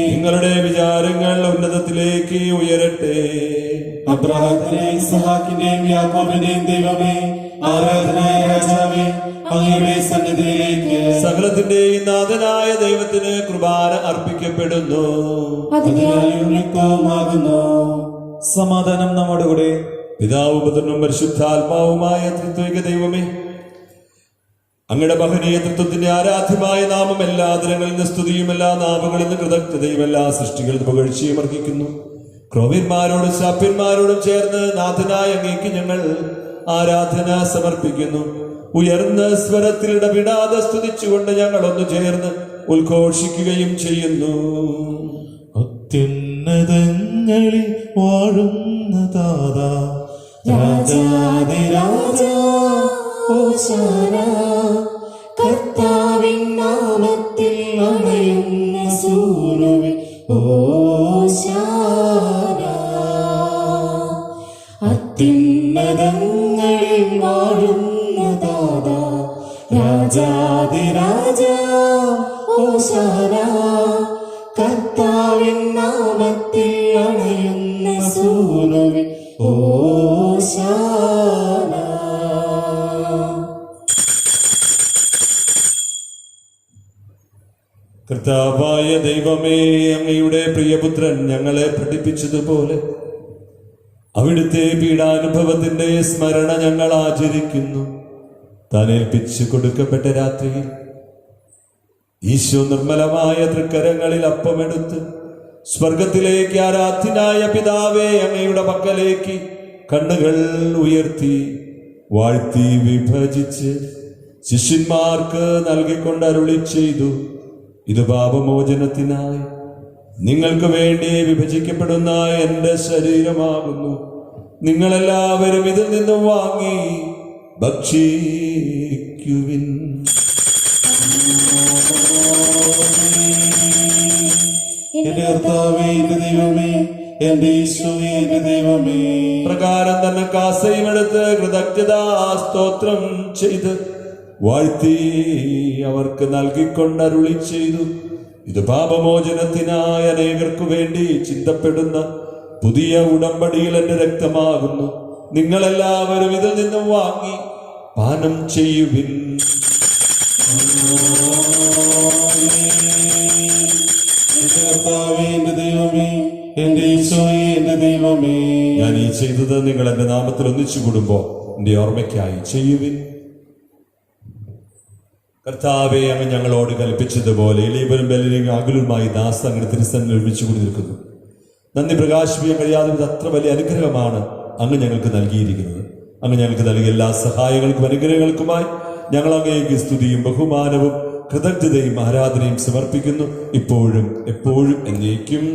നിങ്ങളുടെ വിചാരങ്ങൾ ഉന്നതത്തിലേക്ക് ഉയരട്ടെ. അബ്രാഹത്തിന്റെയും ഇസ്ഹാക്കിന്റെയും യാക്കോബിന്റെയും ദൈവമേ, ആരാധനായ രാജാവേ, അങ്ങയുടെ സന്നിധിയിലേക്ക് സകലത്തിന്റെയും നാഥനായ ദൈവത്തിന് കുർബാന അർപ്പിക്കപ്പെടുന്നു. യുക്തവുമാകുന്നു. സമാധാനം നമ്മോടുകൂടെ. പിതാവും പുത്രനും പരിശുദ്ധാത്മാവുമായ ത്രിത്വൈക ദൈവമേ, അങ്ങയുടെ മഹനീയ തൃത്വത്തിന്റെ ആരാധ്യമായ നാമം എല്ലാ ദിനങ്ങളിൽ നിന്ന് സ്തുതിയും എല്ലാ നാമങ്ങളിൽ നിന്ന് കൃതജ്ഞതയും എല്ലാ സൃഷ്ടികളിൽ പുകഴ്ചയും അർഹിക്കുന്നു. ക്രോവ്യന്മാരോടും ശാപ്യന്മാരോടും ചേർന്ന് നാഥനായ അങ്ങേക്ക് ഞങ്ങൾ ആരാധന സമർപ്പിക്കുന്നു. ഉയർന്ന സ്വരത്തിൽ ഇടപെടാതെ സ്തുതിച്ചുകൊണ്ട് ഞങ്ങൾ ഒന്ന് ചേർന്ന് ഉദ്ഘോഷിക്കുകയും ചെയ്യുന്നു. അത്യുന്നതങ്ങളിൽ വാഴുന്ന താതാ, രാജാതിരാജാ ഹോശാന, കർത്താവിൻ നാമത്തിൽ അണയുന്ന സൂനുവേ ഹോശാന. അത്യുന്നതങ്ങളിൽ വാഴുന്ന താതാ, രാജാതിരാജാ ഹോശാന, കർത്താവിൻ നാമത്തിൽ അണയുന്ന സൂനുവേ ഹോശാന. കർത്താവായ ദൈവമേ, അങ്ങയുടെ പ്രിയപുത്രൻ ഞങ്ങളെ പഠിപ്പിച്ചതുപോലെ അവിടുത്തെ പീഡാനുഭവത്തിന്റെ സ്മരണ ഞങ്ങൾ ആചരിക്കുന്നു. താൻ ഏൽപ്പിച്ചു കൊടുക്കപ്പെട്ട രാത്രിയിൽ ഈശോ നിർമ്മലമായ തൃക്കരങ്ങളിൽ അപ്പമെടുത്ത് സ്വർഗത്തിലേക്ക് ആരാധ്യനായ പിതാവേ അങ്ങയുടെ പക്കലേക്ക് കണ്ണുകൾ ഉയർത്തി വാഴ്ത്തി വിഭജിച്ച് ശിഷ്യന്മാർക്ക് നൽകിക്കൊണ്ട് അരുളി ചെയ്തു, ഇത് പാപമോചനത്തിനായി നിങ്ങൾക്ക് വേണ്ടി വിഭജിക്കപ്പെടുന്ന എന്റെ ശരീരമാകുന്നു. നിങ്ങളെല്ലാവരും ഇതിൽ നിന്നും വാങ്ങി ഭക്ഷിക്കുവിൻ. എന്റെ കർത്താവേ, എന്റെ ദൈവമേ, എന്റെ ഈശോയേ, എന്റെ ദൈവമേ. പ്രകാരം തന്നെ കാസയും എടുത്ത് കൃതജ്ഞതാ സ്തോത്രം ചെയ്ത് വാഴ്ത്തി അവർക്ക് നൽകിക്കൊണ്ട് അരുളി ചെയ്തു, ഇത് പാപമോചനത്തിനായി അനേകർക്കു വേണ്ടി ചിന്തപ്പെടുന്ന പുതിയ ഉടമ്പടിയിൽ എന്റെ രക്തമാകുന്നു. നിങ്ങളെല്ലാവരും ഇതിൽ നിന്നും വാങ്ങി പാനം ചെയ്യുവിൻ. എന്റെ കർത്താവേ, എന്റെ ദൈവമേ, എന്റെ ഈശോയേ, എന്റെ ദൈവമേ. ഞാൻ ഈ ചെയ്തത് നിങ്ങൾ എന്റെ നാമത്തിൽ ഒന്നിച്ചു കൂടുമ്പോ എന്റെ ഓർമ്മയ്ക്കായി ചെയ്യുവിൻ. കർത്താവെ, അങ്ങ് ഞങ്ങളോട് കൽപ്പിച്ചതുപോലെ എളിയവരും ബലരും അകലുമായി ദാസ് അങ്ങയുടെ തിരുസന്നിധിയിൽ ഒരുമിച്ച് കൂടി നിൽക്കുന്നു. നന്ദി പ്രകാശിപ്പിക്കാൻ കഴിയാതെ അത്ര വലിയ അനുഗ്രഹമാണ് അങ്ങ് ഞങ്ങൾക്ക് നൽകിയിരിക്കുന്നത്. അങ്ങ് ഞങ്ങൾക്ക് നൽകിയ എല്ലാ സഹായങ്ങൾക്കും അനുഗ്രഹങ്ങൾക്കുമായി ഞങ്ങൾ അങ്ങേക്ക് സ്തുതിയും ബഹുമാനവും കൃതജ്ഞതയും ആരാധനയും സമർപ്പിക്കുന്നു, ഇപ്പോഴും എപ്പോഴും എന്നേക്കും.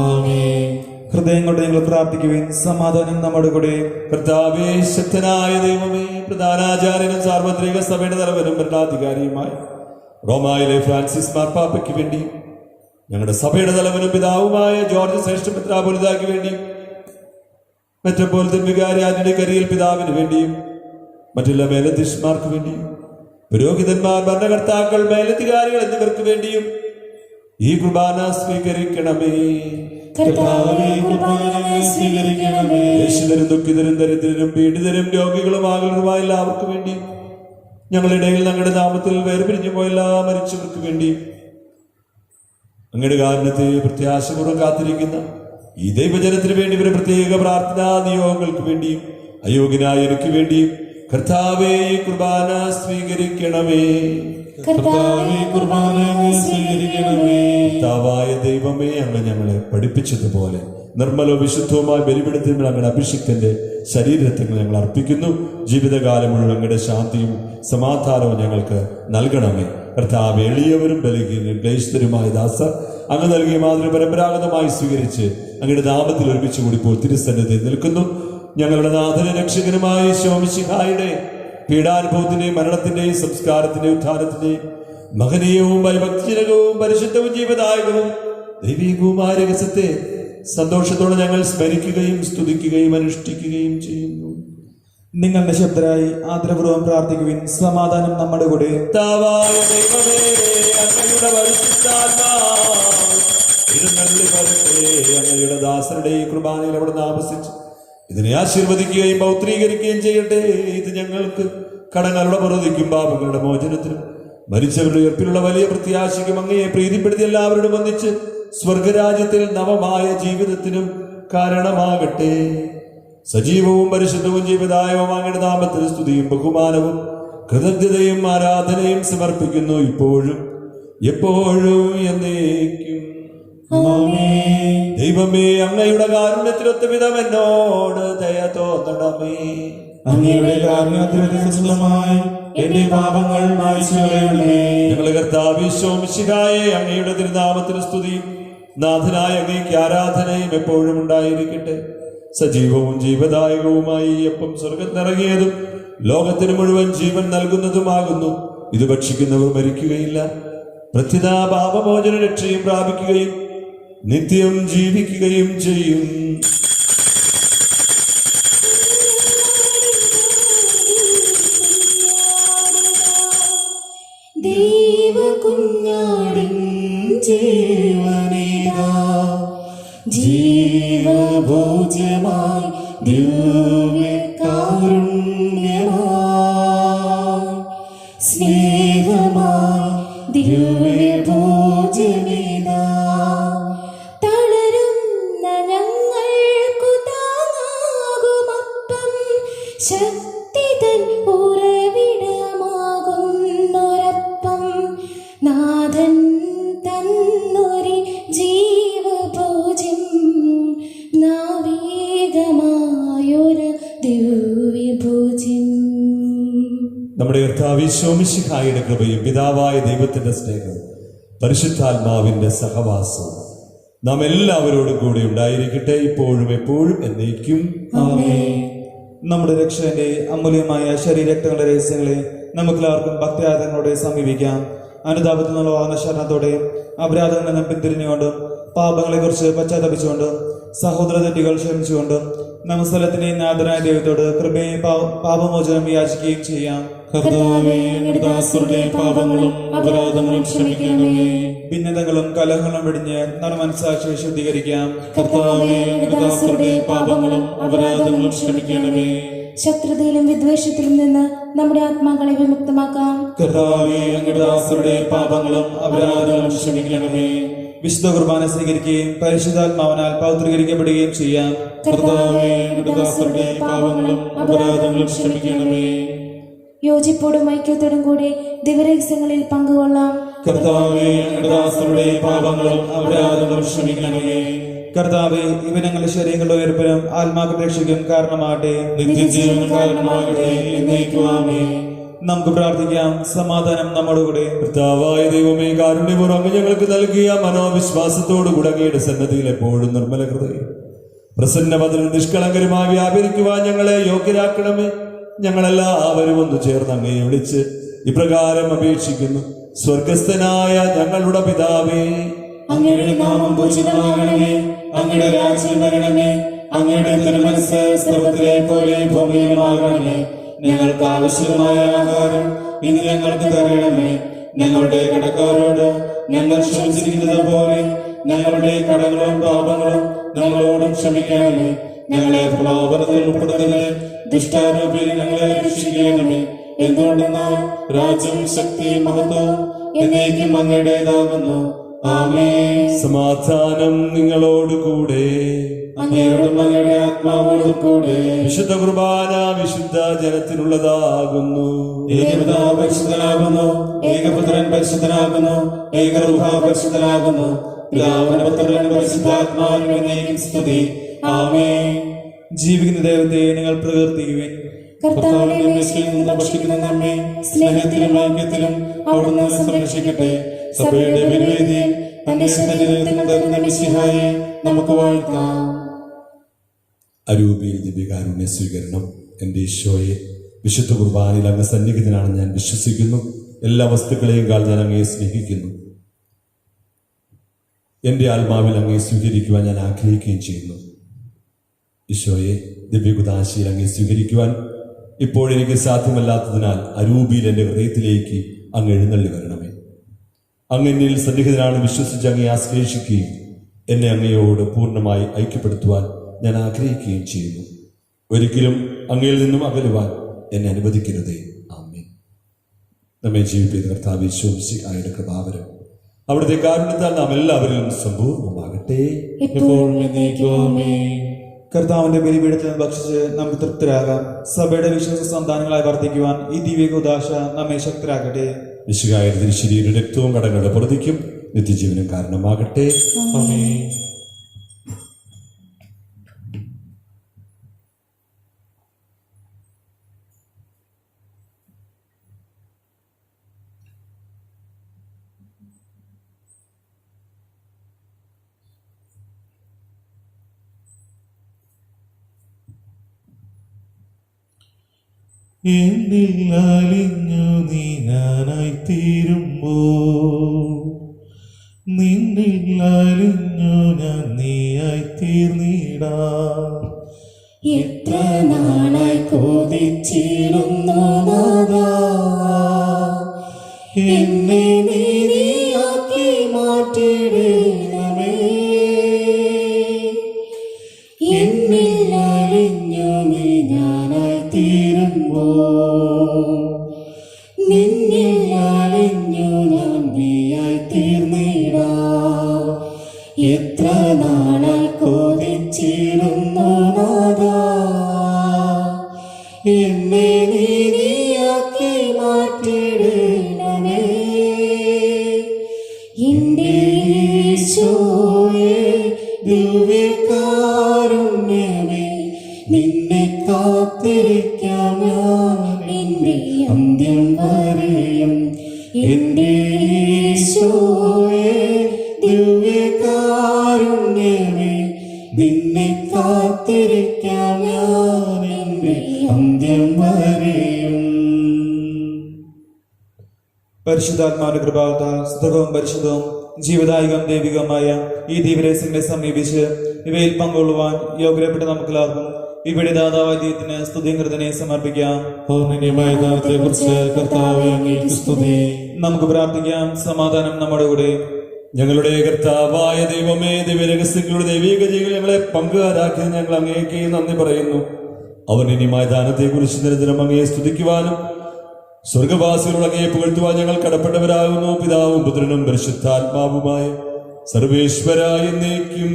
ആമേൻ. ഹൃദയം കൊണ്ട് നിങ്ങൾ പ്രാർത്ഥിക്കുവിൻ. സമാധാനം നമ്മുടെ കൂടെ. കർത്താവേ, ശക്തനായ ദൈവമേ, പ്രധാനാചാര്യനും സാർവത്രിക സഭയുടെ തലവനും ഭരണാധികാരിയുമായി റോമായിലെ ഫ്രാൻസിസ് മാർപ്പാപ്പയ്ക്ക് വേണ്ടി, ഞങ്ങളുടെ സഭയുടെ തലവനും പിതാവുമായ ജോർജ് ശ്രേഷ്ഠ മെത്രാപ്പൊലീത്തായ്ക്ക് വേണ്ടി, മെത്രാപ്പൊലീത്തൻ വികാരി ആന്റണി കരിയിൽ പിതാവിന് വേണ്ടിയും, മറ്റുള്ള മേലധ്യക്ഷന്മാർക്ക് വേണ്ടിയും, പുരോഹിതന്മാർ, ഭരണകർത്താക്കൾ, മേലധികാരികൾ എന്നിവർക്ക് വേണ്ടിയും ഈ കുർബാന സ്വീകരിക്കണമേ. കർത്താവേ, കുർബാന സ്വീകരിക്കണമേ. ദേശിതരും ദുഃഖിതരും ദരിദ്രരും പീഡിതരും രോഗികളും ആകുലരുമായ എല്ലാവർക്കും വേണ്ടി, ഞങ്ങളുടെ ഇടയിൽ ഞങ്ങളുടെ നാമത്തിൽ വേർപിരിഞ്ഞു പോയ എല്ലാ മരിച്ചവർക്ക് വേണ്ടി, അങ്ങയുടെ കാരണത്തെ പ്രത്യാശപൂർവ്വം കാത്തിരിക്കുന്ന ഈ ദൈവജനത്തിന് വേണ്ടി ഒരു പ്രത്യേക പ്രാർത്ഥനാ നിയോഗങ്ങൾക്ക് വേണ്ടിയും, അയോഗ്യനായ എനിക്ക് വേണ്ടിയും കർത്താവേ ഈ കുർബാന സ്വീകരിക്കണമേ. കർത്താവേ, കുർബാന സ്വീകരിക്കണമേ. കർത്താവായ ദൈവമേ, അങ്ങ് ഞങ്ങളെ പഠിപ്പിച്ചതുപോലെ നിർമ്മലവും വിശുദ്ധവുമായ ബലിപീഠത്തിൽ അങ്ങയുടെ അഭിഷിക്തന്റെ ശരീരത്തിൽ ഞങ്ങൾ അർപ്പിക്കുന്നു. ജീവിതകാലം മുഴുവൻ അങ്ങയുടെ ശാന്തിയും സമാധാനവും ഞങ്ങൾക്ക് നൽകണമേ. കർത്താവ്, എളിയവരും ബലഹീനരും ക്ലേശിതരുമായ ദാസർ അങ്ങ് നൽകിയ മാതൃ പരമ്പരാഗതമായി സ്വീകരിച്ച് അങ്ങയുടെ നാമത്തിൽ ഒരുമിച്ച് കൂടി ഇപ്പോൾ തിരുസന്നിധിയിൽ നിൽക്കുന്നു. ഞങ്ങളുടെ നാഥനും രക്ഷകനുമായ ഈശോ മിശിഹായുടെ പീഡാനുഭവത്തിന്റെയും മരണത്തിന്റെയും സംസ്കാരത്തിന്റെയും ഉത്ഥാനത്തിന്റെയും മഹനീയവും ഭയഭക്തിജനകവും പരിശുദ്ധവും ജീവദായകവും ദൈവികവുമായ രഹസ്യത്തെ സന്തോഷത്തോടെ ഞങ്ങൾ സ്മരിക്കുകയും സ്തുതിക്കുകയും അനുഷ്ഠിക്കുകയും ചെയ്യുന്നു. നിങ്ങൾ നിശബ്ദരായി ആദരപൂർവ്വം പ്രാർത്ഥിക്കുവിൻ. സമാധാനം നമ്മുടെ കൂടെ. കർത്താവായ ദൈവമേ, അങ്ങയുടെ പരിശുദ്ധാത്മാവ് എഴുന്നള്ളി വരട്ടെ. അങ്ങയുടെ ദാസരുടെ ഈ കുർബാനയിൽ അവിടെ താമസിച്ച് ഇതിനെ ആശീർവദിക്കുകയും പൗത്രീകരിക്കുകയും ചെയ്യട്ടെ. ഇത് ഞങ്ങൾക്ക് കടങ്ങളുടെ പുറതിക്കും പാപങ്ങളുടെ മോചനത്തിനും മരിച്ചവരുടെ ഉയർപ്പിലുള്ള വലിയ പ്രത്യാശയ്ക്കും അങ്ങയെ പ്രീതിപ്പെടുത്തി എല്ലാവരോടും ഒന്നിച്ച് സ്വർഗരാജ്യത്തിൽ നവമായ ജീവിതത്തിനും കാരണമാകട്ടെ. സജീവവും പരിശുദ്ധവും ജീവദായകവും അങ്ങയുടെ നാമത്തിന് സ്തുതിയും ബഹുമാനവും കൃതജ്ഞതയും ആരാധനയും സമർപ്പിക്കുന്നു, ഇപ്പോഴും എപ്പോഴും എന്നേക്കും. ദൈവമേ, അങ്ങയുടെ കാരുണ്യത്തിനൊത്ത വിധം എന്നോട് ദയ തോന്നണമേ. അങ്ങയുടെ കാരുണ്യത്തിനുസൃതമായി എന്റെ പാപങ്ങൾ മായ്ച്ചു കളയണമേ. ഞങ്ങളുടെ കർത്താവ് ഈശോ മിശിഹായെ, അങ്ങയുടെ തിരുനാമത്തിന് സ്തുതിയും നാഥനായ അങ്ങേക്ക് ആരാധനയും എപ്പോഴും ഉണ്ടായിരിക്കട്ടെ. സജീവവും ജീവദായകവുമായി ഈ അപ്പം സ്വർഗം നിറങ്ങിയതും ലോകത്തിന് മുഴുവൻ ജീവൻ നൽകുന്നതുമാകുന്നു. ഇത് ഭക്ഷിക്കുന്നവർ മരിക്കുകയില്ല, പ്രത്യുത പാപമോചന രക്ഷയും പ്രാപിക്കുകയും നിത്യം ജീവിക്കുകയും ചെയ്യും. ദൈവകുഞ്ഞാടിൻ ജീവനേതാ, ജീവഭോജ്യമായി ദിവ്യകാരുണ്യമായി സ്നേഹമായി ദിവ്യഭോജ്യമേതാ. തളരുന്ന ഞങ്ങൾക്കു താങ്ങാകുമപ്പം, ശക്തിതൻ ഉറവിടമാകുന്നൊരപ്പം, നാഥൻ തന്നൊരു ജീവഭോജ്യം, നാവികമായൊരു ദിവ്യഭോജ്യം. നമ്മുടെ കർത്താവ് ഈശോ മിശിഹായുടെ കൃപയും പിതാവായ ദൈവത്തിന്റെ സ്നേഹവും പരിശുദ്ധാത്മാവിന്റെ സഹവാസവും നാം എല്ലാവരോടും കൂടി ഉണ്ടായിരിക്കട്ടെ, ഇപ്പോഴും എപ്പോഴും എന്നേക്കും. നമ്മുടെ രക്ഷകന്റെ അമൂല്യമായ ശരീരരക്തങ്ങളുടെ രഹസ്യങ്ങളെ നമുക്കെല്ലാവർക്കും ഭക്തിയാദങ്ങളോടെ സമീപിക്കാം. അനുതാപത്തിൽ നിന്നുള്ള ശരണത്തോടെ അപരാധങ്ങളിൽ നിന്നും പിന്തിരിഞ്ഞുകൊണ്ടും പാപങ്ങളെക്കുറിച്ച് പശ്ചാത്തപിച്ചുകൊണ്ടും സഹോദര തെറ്റുകൾ ക്ഷമിച്ചുകൊണ്ടും നമസ്തലത്തിന്റെയും നാഥനായ ദൈവത്തോട് കൃപയും പാപമോചനം യാചിക്കുകയും ചെയ്യാം. കർത്താവേ, അങ്ങയുടെ ദാസരുടെ പാപങ്ങളും അപരാധങ്ങളും ക്ഷമിക്കണമേ. ഭിന്നതകളും കലഹങ്ങളും വെടിഞ്ഞ് നമ്മുടെ മനസ്സാക്ഷിയെ ശുദ്ധീകരിക്കാം. കർത്താവേ, അങ്ങയുടെ ദാസരുടെ പാപങ്ങളും അപരാധങ്ങളും ക്ഷമിക്കണമേ. ശത്രുതയിലും വിദ്വേഷത്തിലും നിന്ന് നമ്മുടെ ആത്മാക്കളെ വിമുക്തമാക്കാം. കർത്താവേ, അങ്ങയുടെ ദാസരുടെ പാപങ്ങളും അപരാധങ്ങളും ക്ഷമിക്കണമേ. വിശുദ്ധ കുർബാന സ്വീകരിക്കുകയും പരിശുദ്ധാത്മാവിനാൽ പൗത്രീകരിക്കപ്പെടുകയും ചെയ്യാം. കർത്താവേ, അങ്ങയുടെ ദാസരുടെ പാപങ്ങളും അപരാധങ്ങളും ക്ഷമിക്കണമേ. യോജിപ്പോടും ഐക്യത്തോടും കൂടി ദിവരഹസ്യങ്ങളിൽ പങ്കുകൊള്ളാം. കർത്താവേ, അങ്ങയുടെ ദാസരുടെ പാപങ്ങളും അപരാധങ്ങളും ക്ഷമിക്കണമേ. കർത്താവേ, ഇവ ഞങ്ങളുടെ ശരീരങ്ങളുടെ ഉയർപ്പിനും ആത്മാക്കളുടെ രക്ഷയ്ക്കും കാരണമാകട്ടെ. നിത്യജീവന് കാരണമാകട്ടെ. എന്നേക്കും ആമേൻ. നമുക്ക് പ്രാർത്ഥിക്കാം. സമാധാനം നമ്മോടുകൂടെ. കർത്താവായ ദൈവമേ, കാരുണ്യപൂർവ്വം അങ്ങ് ഞങ്ങൾക്ക് നൽകിയ മനോവിശ്വാസത്തോടു കൂടെ അങ്ങയുടെ സന്നദ്ധിയിൽ എപ്പോഴും നിർമ്മല ഹൃദയം പ്രസന്നപതിൽ നിഷ്കളങ്കരുമായി വ്യാപരിക്കുവാൻ ഞങ്ങളെ യോഗ്യരാക്കണമേ. ഞങ്ങളെല്ലാവരും ഒന്ന് ചേർന്ന് അങ്ങയെ വിളിച്ച് ഇപ്രകാരം അപേക്ഷിക്കുന്നു. സ്വർഗസ്ഥനായ ഞങ്ങളുടെ പിതാവേ, അങ്ങയുടെ നാമം പൂജിതമാകണമേ. അങ്ങയുടെ രാജ്യം വരണമേ. അങ്ങയുടെ തിരുമനസ്സ് സ്വർഗ്ഗത്തിലെ പോലെ ഭൂമിയിലുമാകണമേ. ഞങ്ങൾക്ക് ആവശ്യമായ ആഹാരം ഇന്ന് ഞങ്ങൾക്ക് തരണമേ. ഞങ്ങളുടെ കടക്കാരോട് ഞങ്ങൾ ക്ഷമിച്ചിരിക്കുന്നത് പോലെ ഞങ്ങളുടെ കടങ്ങളും പാപങ്ങളും ഞങ്ങളോടും ക്ഷമിക്കണമേ. ഞങ്ങളെ പ്രലോഭനത്തിൽ ഉൾപ്പെടുത്തരുതേ, ദുഷ്ടാരൂപിയിൽ ഞങ്ങളെ രക്ഷിക്കണമേ. എന്തുകൊണ്ടെന്നാൽ രാജ്യവും ശക്തിയും മഹത്വവും എന്നേക്കും അങ്ങയുടേതാകുന്നു. ആമേൻ. സമാധാനം നിങ്ങളോടുകൂടെ. അങ്ങയോടും അങ്ങയുടെ ആത്മാവോടും കൂടെ. വിശുദ്ധ കുർബാന വിശുദ്ധ ജനത്തിനുള്ളതാകുന്നു. ഏകപിതാവ് പരിശുദ്ധനാകുന്നു, ഏകപുത്രൻ പരിശുദ്ധനാകുന്നു, ഏകരൂഹ പരിശുദ്ധനാകുന്നു. പിതാവിനും പുത്രനും പരിശുദ്ധാത്മാവിനും എന്നേക്കും സ്തുതി. ആമേൻ. ജീവിക്കുന്ന ദൈവത്തെ നിങ്ങൾ പ്രകീർത്തിക്കുവിൻ. കർത്താവിന്റെ മേശയിൽ നിന്ന് ഭക്ഷിക്കുന്ന നമ്മെ സ്നേഹത്തിലും ഐക്യത്തിലും അവിടുന്ന് സംരക്ഷിക്കട്ടെ. സഭയുടെ ബലിവേദിയിൽ തന്റെ ശരീരത്തിന് തരുന്ന മിശിഹായെ നമുക്ക് വാഴ്ത്താം. അരൂപിയിൽ ദിവ്യകാരുണ്യ സ്വീകരണം. എൻ്റെ ഈശോയെ, വിശുദ്ധ കുർബാനയിൽ അങ്ങ് സന്നിഹിതനാണെന്ന് ഞാൻ വിശ്വസിക്കുന്നു. എല്ലാ വസ്തുക്കളെയും കാൾ ഞാൻ അങ്ങയെ സ്നേഹിക്കുന്നു. എൻ്റെ ആത്മാവിൽ അങ്ങയെ സ്വീകരിക്കുവാൻ ഞാൻ ആഗ്രഹിക്കുകയും ചെയ്യുന്നു. ഈശോയെ, ദിവ്യകുദാശയിൽ അങ്ങയെ സ്വീകരിക്കുവാൻ ഇപ്പോഴെനിക്ക് സാധ്യമല്ലാത്തതിനാൽ അരൂപിയിൽ എൻ്റെ ഹൃദയത്തിലേക്ക് അങ്ങ് എഴുന്നള്ളി വരണമേ. അങ്ങ് എന്നിൽ സന്നിഹിതനാണ് വിശ്വസിച്ച് അങ്ങയെ ആശ്ലേഷിക്കുകയും എന്നെ അങ്ങയോട് പൂർണ്ണമായി ഐക്യപ്പെടുത്തുവാൻ ഞാൻ ആഗ്രഹിക്കുകയും ചെയ്യുന്നു. ഒരിക്കലും അങ്ങയിൽ നിന്നും അകലുവാൻ എന്നെ അനുവദിക്കരുതേ. ആമേൻ. നമ്മെ ജീവിപ്പിച്ച കർത്താവ് യേശു മിശിഹായുടെ കൃപാവരം അവിടുത്തെ കാരുണ്യത്താൽ നാം എല്ലാവരിലും സമ്പൂർണ്ണമാകട്ടെ. എപ്പോഴും എന്നേക്കും ആമേൻ. കർത്താവിന്റെ ബലിപീഠത്തിൽ നിന്ന് ഭക്ഷിച്ച് നമുക്ക് തൃപ്തരാകാം. സഭയുടെ വിശ്വാസ സന്താനങ്ങളായി വർദ്ധിക്കുവാൻ ഈ ദിവ്യകുദാശ നമ്മെ ശക്തരാക്കട്ടെ. മിശിഹായുടെ തിരുശരീരവും രക്തവും കടങ്ങളുടെ പ്രതിക്കും നിത്യജീവനും കാരണമാകട്ടെ. ആമേൻ. എന്നിൽ അലിഞ്ഞു നീ ഞാനായി തീരുമ്പോ, നിന്നിൽ അലിഞ്ഞു ഞാൻ നീയായി തീർന്നിടാ. എത്ര നാളായി കൊതിച്ചിരുന്നു നാഥാ, എന്നെ നീയാക്കി മാറ്റിടണമേ. എന്നിൽ അലിഞ്ഞു നീ ഞാനായി തീരുമ്പോ, നിന്നിൽ അലിഞ്ഞു ഞാൻ നീയായി തീർന്നിടാ. എത്ര നാളായി കൊതിച്ചിരുന്നു നാഥാ, എന്നെ നീയാക്കി മാറ്റിടണമേ. എന്റെ ഈശോയേ, ദിവ്യകാരുണ്യമേ, നിന്നെ കാത്തിരിക്കാം ഞാൻ എന്റെ അന്ത്യം വരെയും. എന്റെ ഈശോയേ, ദിവ്യകാരുണ്യമേ, നിന്നെ കാത്തിരിക്കാം ഞാൻ എന്റെ അന്ത്യം വരെയും. പരിശുദ്ധാത്മാവിന്റെ കൃപാവത്താൽ സുഖവും പരിശുദ്ധവും ജീവദായകം ദൈവികമായ ഈ ദിവ്യരഹസ്യങ്ങളെ സമീപിച്ച് ഇവയിൽ പങ്കുകൊള്ളുവാൻ യോഗ്യപ്പെട്ട നമുക്കെല്ലാവർക്കും ഇവിടെ ദാതാവായ ദൈവത്തിന് സ്തുതിയും കൃതനെ സമർപ്പിക്കാം. പൂർണ്ണമായ ദാനത്തെ കുറിച്ച് കർത്താവേ അങ്ങേക്ക് സ്തുതി. നമുക്ക് പ്രാർത്ഥിക്കാം. സമാധാനം നമ്മുടെ കൂടെ. ഞങ്ങളുടെ കർത്താവായ ദൈവമേ, ദിവ്യരഹസ്യങ്ങളുടെ ദൈവിക ജീവികൾ ഞങ്ങളെ പങ്കുകാരാക്കിയത് ഞങ്ങൾ അങ്ങേക്ക് നന്ദി പറയുന്നു. അവൻ ഇനിമായ ദാനത്തെ കുറിച്ച് നിരന്തരം അങ്ങയെ സ്തുതിക്കുവാനും സ്വർഗവാസികളോട് അങ്ങയെ പുകഴ്ത്തുവാൻ ഞങ്ങൾ കടപ്പെട്ടവരാകുന്നു. പിതാവും പുത്രനും പരിശുദ്ധാത്മാവുമായ സർവേശ്വരായ എന്നേക്കും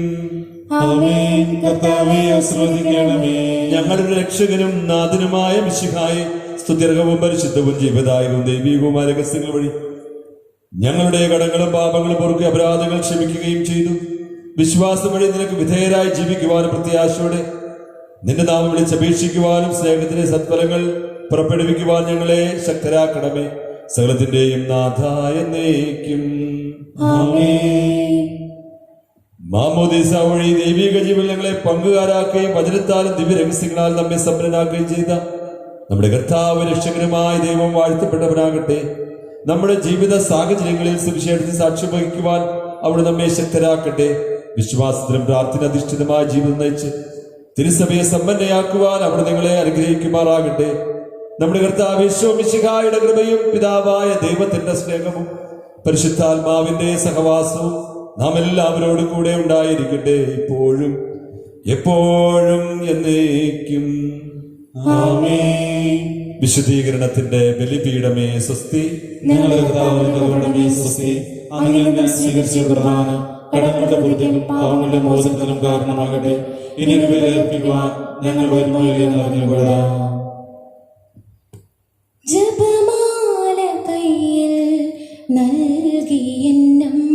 ആമേൻ. കർത്താവേ ആശ്രവദിക്കണമേ. ഞങ്ങളുടെ രക്ഷകനും നാഥനുമായ മിശിഹായെ സ്തുത്യർഹവും പരിശുദ്ധവും ജീവദായകവും ദൈവികവുമായ രഹസ്യങ്ങൾ വഴി ഞങ്ങളുടെ കടങ്ങളും പാപങ്ങളും പൊറുക്കി അപരാധങ്ങൾ ക്ഷമിക്കുകയും ചെയ്തു. വിശ്വാസം വഴി നിനക്ക് വിധേയരായി ജീവിക്കുവാനും പ്രത്യാശയോടെ നിന്റെ നാമം വിളിച്ചപേക്ഷിക്കുവാനും സ്നേഹത്തിന്റെ സത്ഫലങ്ങൾ പുറപ്പെടുവിക്കുവാൻ ഞങ്ങളെ ശക്തരാക്കണമേ. സകലത്തിന്റെയും നാഥായ എന്നേക്കും ആമേൻ. മാമോദീസ വഴി ദൈവിക ജീവൻ ഞങ്ങളെ പങ്കുകാരാക്കുകയും വചനത്താലും ദിവ്യരഹസ്യങ്ങളാൽ നമ്മെ സമ്പന്നനാക്കുകയും ചെയ്ത നമ്മുടെ കർത്താവ് രക്ഷകനുമായ ദൈവം വാഴ്ത്തപ്പെട്ടവനാകട്ടെ. നമ്മുടെ ജീവിത സാഹചര്യങ്ങളിൽ സുവിശേഷത്തിൽ സാക്ഷ്യം വഹിക്കുവാൻ അവിടെ നമ്മെ ശക്തരാക്കട്ടെ. വിശ്വാസത്തിലും പ്രാർത്ഥന അധിഷ്ഠിതമായ ജീവിതം നയിച്ച് തിരുസഭയെ സമ്പന്നയാക്കുവാൻ അവിടെ നിങ്ങളെ അനുഗ്രഹിക്കുമാറാകട്ടെ. നമ്മുടെ കർത്താവ് യേശു മിശിഹായുടെ കൃപയും പിതാവായ ദൈവത്തിന്റെ സ്നേഹവും പരിശുദ്ധാത്മാവിന്റെ സഹവാസവും നാം എല്ലാവരോടും കൂടെ ഉണ്ടായിരിക്കട്ടെ, ഇപ്പോഴും എപ്പോഴും എന്നേക്കും. ആമേൻ. വിശുദ്ധീകരണത്തിന്റെ ബലിപീഠമേ സ്വസ്തി. ഞങ്ങളുടെ കർത്താവിന്റെ കരുണമേ സ്വസ്തി. അങ്ങയിൽ നിന്ന് സ്വീകരിച്ച കുർബാന കടങ്ങളുടെ പൂർത്തിക്കും പാവങ്ങളുടെ മോചനത്തിനും കാരണമാകട്ടെ. ഇനി ബലിയർപ്പിക്കുവാൻ ഞങ്ങൾ വരുമോ ഇല്ലെന്ന് അറിഞ്ഞുകൊള്ളാ. ജപമാല കയ്യിൽ നൽകിയെന്നും